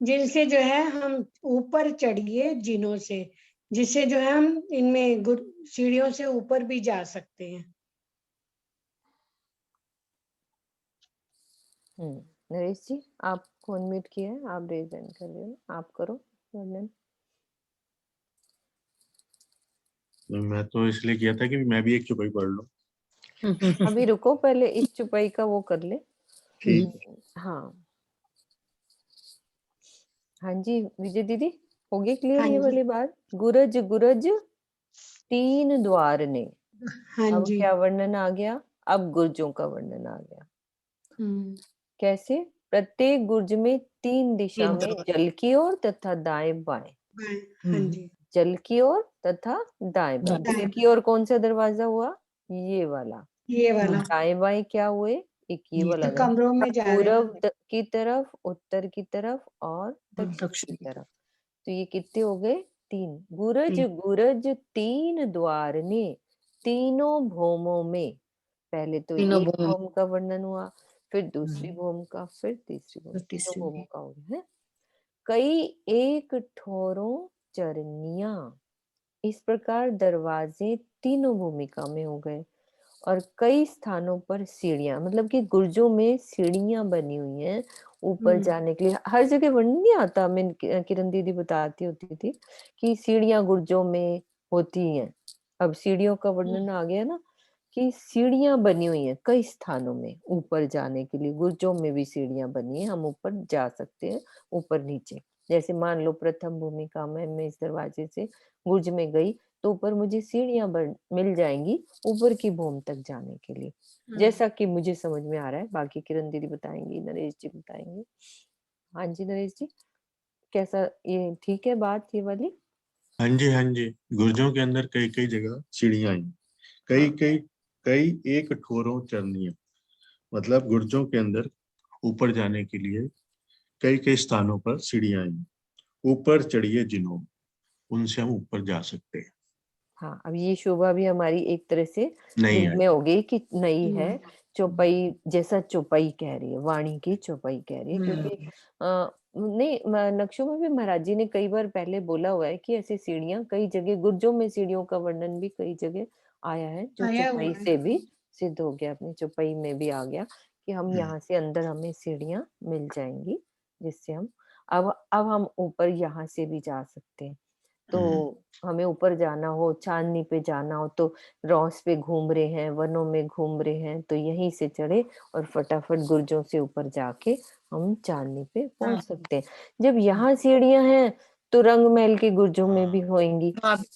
जिनसे जो है हम ऊपर चढ़िए जिनों से, जिससे जो है हम इनमें सीढ़ियों से ऊपर भी जा सकते हैं। नरेश जी, आपको अनम्यूट किया है, आप रेज हैंड कर रहे हो, आप करो वर्णन। मैं तो इसलिए किया था कि मैं भी एक चौपाई पढ़ लूं। अभी रुको, पहले इस चौपाई का वो कर ले। हाँ हाँ जी विजय दीदी, हो गई क्लियर हाँ ये जी। वाली बात? गुरज गुरज 3 द्वार ने। हाँ अब जी। क्या वर्णन आ गया? अब गुर्जों का वर्णन आ गया। कैसे? प्रत्येक गुर्ज में 3 दिशा में जल की ओर तथा दाएं बाएं। हाँ जी। जल की ओर तथा दाएं बाएं। जल की ओर कौन सा दरवाजा हुआ? ये वाला। ये वाला। दाएं बाएं क्या हुए? एक ये वाला। कमरों में जा रहे हैं। पूर्व की तरफ, उत्तर की तरफ और दक्षिण की तरफ। तो ये कितने हो गए? 3। गुरज गुरज 3 द्वार ने तीनों भौमों में। पहले तो एक भौम का वर्णन हुआ, फिर दूसरी भौम का, फिर तीसरी भौम, तीनों भौमों का हो गया है। कई एक ठोरों चरनिया। इस प्रकार दरवाजे तीनों भूमिका में हो गए, और कई स्थानों पर सीढ़ियां, मतलब कि गुर्जों में सीढ़ियां बनी हुई हैं ऊपर जाने के लिए। हर जगह वर्णन नहीं आता, मैं किरण दीदी बताती होती थी कि सीढ़ियां गुर्जों में होती हैं। अब सीढ़ियों का वर्णन आ गया ना, कि सीढ़ियां बनी हुई हैं कई स्थानों में ऊपर जाने के लिए। गुर्जों में भी सीढ़ियां बनी है, हम ऊपर जा सकते हैं, ऊपर नीचे। जैसे मान लो प्रथम भूमिका में मैं इस दरवाजे से गुर्ज में गई, तो ऊपर मुझे सीढ़ियां मिल जाएंगी ऊपर की भूमि तक जाने के लिए, जैसा कि मुझे समझ में आ रहा है। बाकी किरण दीदी बताएंगी, नरेश जी बताएंगे। हाँ जी नरेश जी, कैसा, ये ठीक है बात ये वाली? हाँ जी हाँ जी, गुर्जों के अंदर कई कई जगह सीढ़ियां आई, कई कई कई एक ठोरों चरनियां, मतलब गुर्जों के अंदर ऊपर जाने के लिए कई कई स्थानों पर सीढ़ियां आई। ऊपर चढ़िए जिन्हों, उनसे हम ऊपर जा सकते हैं। हाँ, अब ये शोभा भी हमारी एक तरह से नहीं दिल है, में हो गई कि नई है। चौपाई जैसा चौपाई कह रही है, वाणी की चौपाई कह रही है, क्योंकि नहीं, नक्शों में भी महाराज जी ने कई बार पहले बोला हुआ है कि ऐसे सीढ़ियां कई जगह, गुर्जों में सीढ़ियों का वर्णन भी कई जगह आया है, जो चौपाई से भी सिद्ध हो गया, अपनी चौपाई में भी आ गया कि हम यहाँ से अंदर हमें सीढ़ियां मिल जाएंगी, जिससे हम अब हम ऊपर यहाँ से भी जा सकते हैं। तो हमें ऊपर जाना हो, चांदनी पे जाना हो, तो रॉस पे घूम रहे हैं, वनों में घूम रहे हैं, तो यहीं से चढ़े और फटाफट गुर्जों से ऊपर जाके हम चांदनी पे पहुंच सकते हैं। जब यहाँ सीढ़ियां हैं तो रंग महल के गुर्जों में भी होंगी,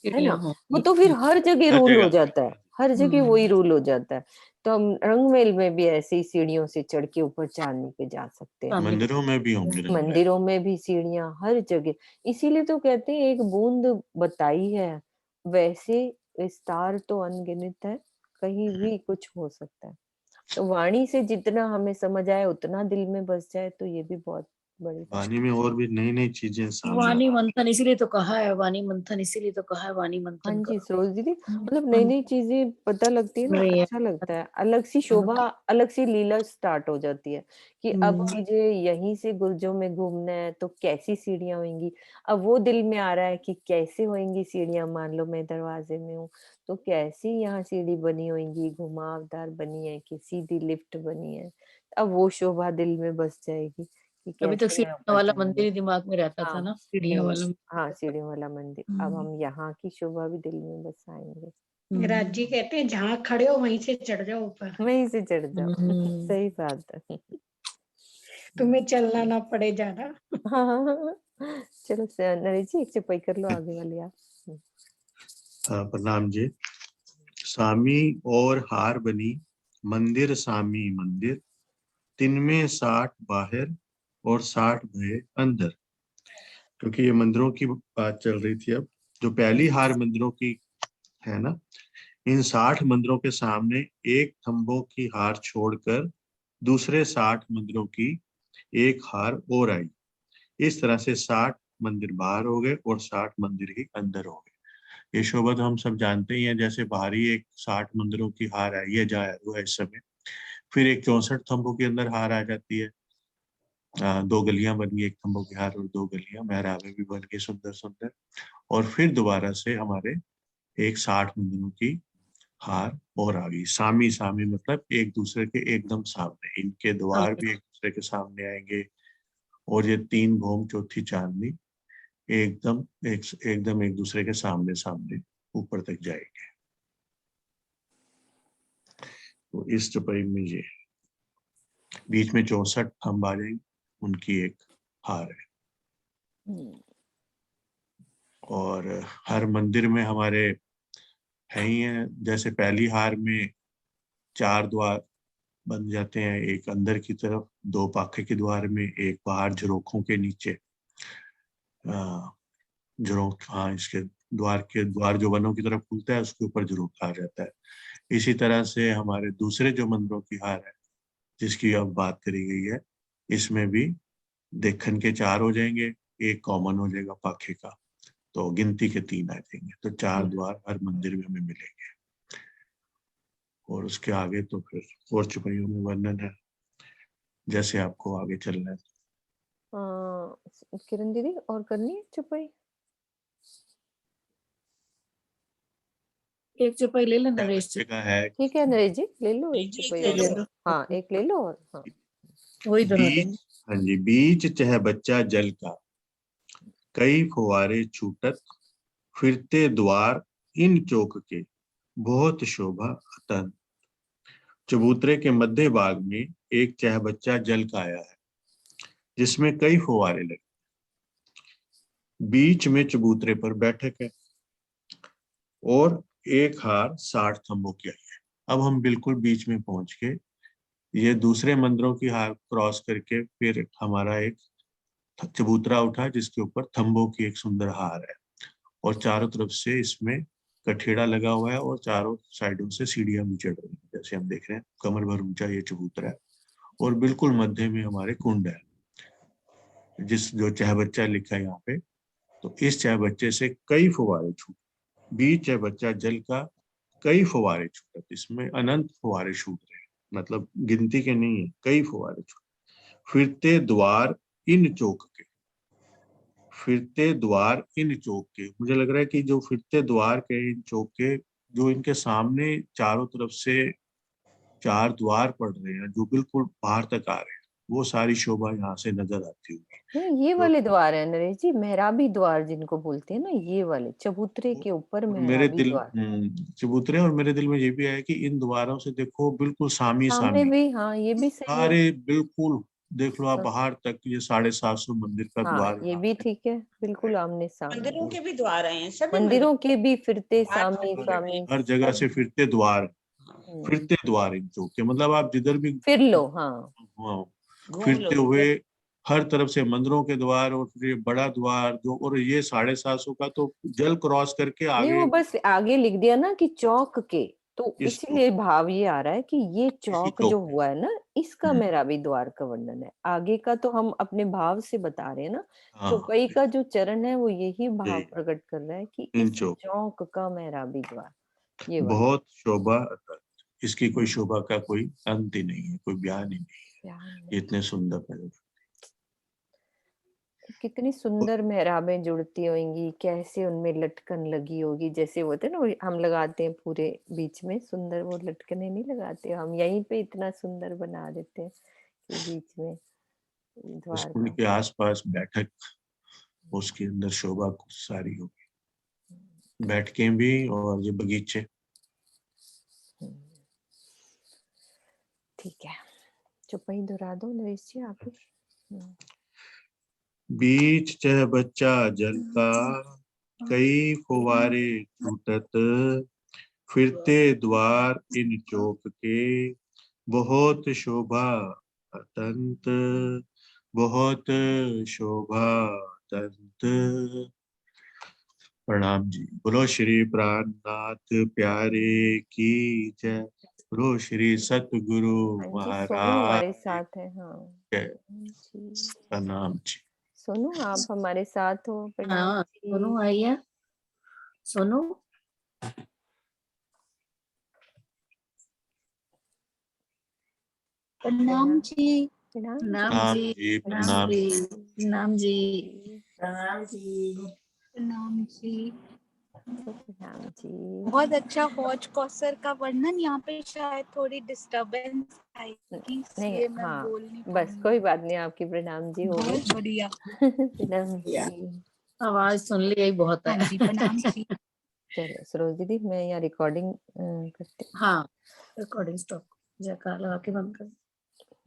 है ना? वो तो फिर हर जगह रूल हो जाता है, हर जगह वही रूल हो जाता है। तो हम रंग महल में भी ऐसे ही सीढ़ियों से चढ़ के ऊपर चांदनी पे जा सकते हैं। मंदिरों में भी होंगे, मंदिरों में भी सीढ़ियां, हर जगह। इसीलिए तो कहते हैं एक बूंद बताई है, वैसे विस्तार तो अनगिनत है, कहीं भी कुछ हो सकता है। तो वाणी से जितना हमें समझ आए उतना दिल में बस जाए, तो ये भी बहुत बड़ी वाणी में और भी नई नई चीजें सामने। वाणी मंथन इसीलिए तो कहा है, वाणी मंथन इसीलिए तो कहा है, वाणी हाँ मंथन जी करो। सरोज दीदी, मतलब नई नई चीजें पता लगती है ना, रही है। अच्छा लगता है। अलग सी शोभा, अलग सी लीला स्टार्ट हो जाती है कि अब मुझे यहीं से गुर्जों में घूमना है, तो कैसी सीढ़ियां होंगी। अब वो दिल में आ रहा है कि कैसे होंगी सीढ़ियां। मान लो मैं दरवाजे में हूँ, तो कैसी यहाँ सीढ़ी बनी होंगी, घुमावदार बनी है कि सीधी लिफ्ट बनी है। अब वो शोभा दिल में बस जाएगी कि अभी तक कैसे यहाँ सीढ़ियों पर वाला जाएंगे। मंदिर ही दिमाग में रहता था हाँ ना, सीढ़ियों वाला। हाँ, सीढ़ियों वाला मंदिर। अब हम यहाँ की शोभा भी दिल में बसाएंगे। राज जी कहते हैं जहाँ खड़े हो वहीं से चढ़ जाओ ऊपर, वहीं से चढ़ जाओ। सही बात है। तुम्हें चलना ना पड़े ज्यादा। हाँ, चलो नरेश जी एक चौपाई कर लो आगे वाली आप। हाँ, प्रणाम जी। सामी और हार बनी मंदिर, सामी मंदिर, 3 में 60 बाहर और 60 भय अंदर। क्योंकि ये मंदिरों की बात चल रही थी अब, जो पहली हार मंदिरों की है ना, इन 60 मंदिरों के सामने एक थंबों की हार छोड़कर दूसरे 60 मंदिरों की एक हार और आई। इस तरह से 60 मंदिर बाहर हो गए और 60 मंदिर ही अंदर हो गए। ये शोभा तो हम सब जानते ही हैं, जैसे बाहरी एक 60 मंदिरों की हार आई है जहाँ हुआ इस समय, फिर एक 64 थंबों के अंदर हार आ जाती है। 2 गलियां बन गई, एक थंबों की हार और 2 गलियां, मेहराबें भी बन गई सुंदर सुंदर, और फिर दोबारा से हमारे एक 60 मंदिरों की हार और आ गई। सामी सामी मतलब एक दूसरे के एकदम सामने, इनके द्वार भी एक दूसरे के सामने आएंगे, और ये 3 भौम चौथी चांदनी एकदम एक दूसरे के सामने सामने ऊपर तक जाएंगे। तो इस चौपाई में ये बीच में 64 थंब आ जाएंगे, उनकी एक हार है। और हर मंदिर में हमारे है ही है, जैसे पहली हार में 4 द्वार बन जाते हैं, एक अंदर की तरफ, 2 पाखे के द्वार में, एक बाहर झरोखों के नीचे। झरोख, हाँ, इसके द्वार जो वनों की तरफ खुलता है उसके ऊपर झरोखा आ जाता है। इसी तरह से हमारे दूसरे जो मंदिरों की हार है जिसकी अब बात करी गई है, इसमें भी देखन के 4 हो जाएंगे, एक कॉमन हो जाएगा पाखे का, तो गिनती के 3 आ जाएंगे। तो 4 द्वार हर मंदिर में हमें मिलेंगे। और उसके आगे तो फिर और चौपाइयों में वर्णन है, जैसे आपको आगे चलना है। किरण दीदी और करनी है चौपाई? एक चौपाई ले लेना नरेश जी। है ठीक है नरेश जी, ले लो एक एक चौपाई ले और। लो। हाँ एक ले लो और हाँ वही दोनों लेंगे। हाँ जी, बीच चह बच्चा जल का, कई फुवारे छूटत, फिरते द्वार इन चौक के, बहुत शोभा अतन। चबूतरे के मध्य भाग में एक चह बच्चा जल का आया है जिसमें कई फुवारे लगे, बीच में चबूतरे पर बैठक है और एक हार 60 थंबों की आई है। अब हम बिल्कुल बीच में पहुंच के ये दूसरे मंदिरों की हार क्रॉस करके फिर हमारा एक चबूतरा उठा जिसके ऊपर थंबों की एक सुंदर हार है, और चारों तरफ से इसमें कठेड़ा लगा हुआ है और चारों साइडों से सीढ़ियां भी चढ़ रही हैं, जैसे हम देख रहे हैं। कमर भर ऊंचा ये चबूतरा है और बिल्कुल मध्य में हमारे कुंड है, जो चाह बच्चा लिखा है यहाँ पे। तो इस चाह बच्चे से कई फुवारे छूट, बीच चाह बच्चा जल का, कई फुवारे छूटत, इसमें अनंत फुवारे छूट रहे हैं, मतलब गिनती के नहीं है, कई फुवारे छूट। फिरते द्वार इन चौक के, फिरते द्वार इन चौक के, मुझे लग रहा है कि जो फिरते द्वार के इन चौक के, जो इनके सामने चारों तरफ से 4 द्वार पड़ रहे हैं जो बिल्कुल बाहर तक आ रहे हैं, वो सारी शोभा यहाँ से नजर आती होगी। नहीं ये वाले द्वार है नरेश जी, मेहराबी द्वार जिनको बोलते हैं ना, ये वाले चबूतरे के ऊपर मेरे मेहराबी दिल द्वार। चबूतरे, और मेरे दिल में ये भी है कि इन द्वारों से देखो बिल्कुल सामी सामने सामी भी हाँ ये भी सही है। सारे बिल्कुल देख लो आप हाँ। बाहर तक, ये 750 मंदिर का हाँ द्वार ये यहाँ भी पे। ठीक है, बिल्कुल आमने सामने। मंदिरों के भी द्वार हैं, सभी मंदिरों के भी फिरते द्वार सामने तो सामने हर जगह से फिरते द्वार, फिरते द्वार इन चौक के, मतलब आप जिधर भी फिर लो। हाँ हाँ, घूम फिरते लो। हुए हर तरफ से मंदिरों के द्वार, और फिर ये बड़ा द्वार जो, और ये 750 का तो जल क्रॉस करके नहीं आगे वो बस आगे लिख दिया ना कि चौक के, तो इस इसीलिए भाव ये आ रहा है कि ये चौक जो चौक हुआ है ना, इसका मेहराबी द्वार का वर्णन है। आगे का तो हम अपने भाव से बता रहे हैं ना, हाँ चौपाई का जो चरण है वो यही भाव यही प्रकट कर रहा है कि इन इस चौक चौक का मेहराबी द्वार ये वाला। बहुत शोभा, इसकी कोई शोभा का कोई अंत ही नहीं है, कोई बयान ही नहीं है, इतने सुंदर नजर। कितनी सुंदर मेहराबें जुड़ती होंगी, कैसे उनमें लटकन लगी होगी, जैसे होते हैं ना हम लगाते हैं पूरे बीच में सुंदर, वो लटकने नहीं लगाते हम, यहीं पे इतना सुंदर बना देते हैं कि बीच में इस द्वार कुंड का। के आसपास बैठक, उसके अंदर शोभा कुछ सारी होगी, बैठकें भी और ये बगीचे। ठीक है, चौपाई दोहरा दो नरेश जी आप ही। बीच चह बच्चा जल का, कई फुवारे छूटत, फिरते द्वार इन चौक के, बहुत शोभा अतंत, बहुत शोभा अतंत। प्रणाम जी। बोलो श्री प्राणनाथ प्यारे की जय। बोलो श्री सतगुरु हाँ जी, सोनू महाराज हमारे साथ है। हाँ जय। जी, प्रणाम जी। सोनू आप हमारे साथ हो। प्रणाम हाँ जी। सोनू आइए। सोनू प्रणाम जी। प्रणाम प्रणाम प्रणाम जी। जी। प्रणाम प्रणाम जी। प्रणाम जी। प्रणाम जी। प्रणाम जी। प्रणाम जी। बहुत अच्छा हौज कौसर का वर्णन। यहाँ पे शायद थोड़ी डिस्टरबेंस आएगी इसलिए मैं हाँ बोल नहीं बस पाऊंगी। कोई बात नहीं, आपकी प्रणाम जी हो गई। बहुत बढ़िया। प्रणाम जी। आवाज सुन ली यही बहुत हाँ है। जी प्रणाम जी। चलो सरोज दीदी, मैं यहाँ रिकॉर्डिंग करती हूँ। हाँ रिकॉर्डिंग स्टॉप। जयकार लगा के बंद कर।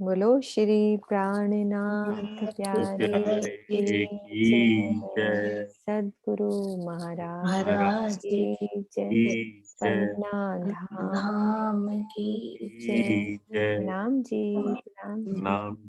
बोलो श्री प्राणनाथ प्यारे प्यारे की की जय। जय। सद्गुरु महाराज महाराज की जय। की जय। पन्ना धाम धाम की की जय। की जय। प्रणाम जी। प्रणाम जी। प्रणाम।